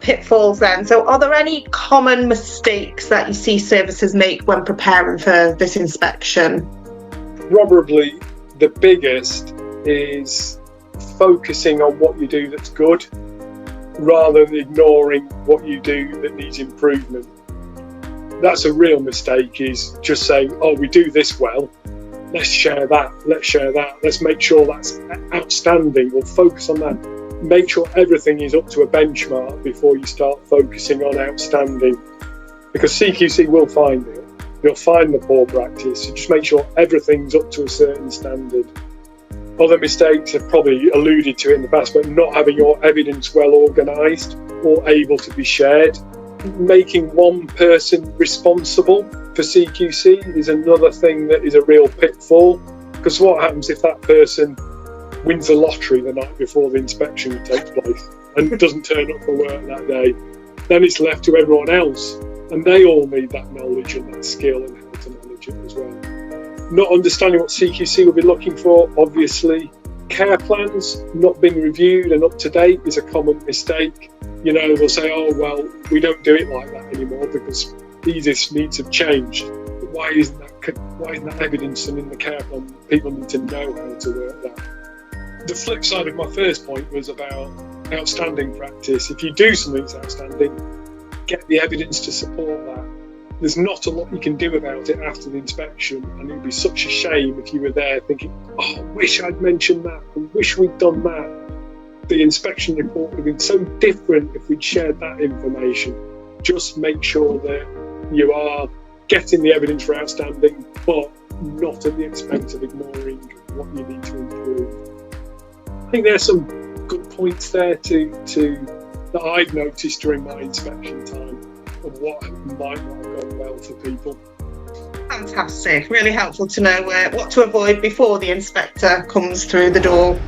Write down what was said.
pitfalls then. So are there any common mistakes that you see services make when preparing for this inspection? Probably the biggest is focusing on what you do that's good rather than ignoring what you do that needs improvement. That's a real mistake, is just saying, oh, we do this well, let's share that, let's make sure that's outstanding, we'll focus on that. Make sure everything is up to a benchmark before you start focusing on outstanding, because CQC will find it. You'll find the poor practice, so just make sure everything's up to a certain standard. Other mistakes I've probably alluded to in the past, but not having your evidence well organised or able to be shared. Making one person responsible for CQC is another thing that is a real pitfall, because what happens if that person wins the lottery the night before the inspection takes place and doesn't turn up for work that day? Then it's left to everyone else, and they all need that knowledge and that skill and how to manage it as well. Not understanding what CQC will be looking for, obviously. Care plans not being reviewed and up to date is a common mistake. You know, they'll say, oh, well, we don't do it like that anymore because these needs have changed. But why isn't that evidence and in the care plan? People need to know how to work that. The flip side of my first point was about outstanding practice. If you do something that's outstanding, get the evidence to support that. There's not a lot you can do about it after the inspection, and it would be such a shame if you were there thinking, oh, I wish I'd mentioned that, I wish we'd done that. The inspection report would have been so different if we'd shared that information. Just make sure that you are getting the evidence for outstanding, but not at the expense of ignoring what you need to improve. I think there's some good points there that I've noticed during my inspection time of what might not have gone well for people. Fantastic, really helpful to know what to avoid before the inspector comes through the door.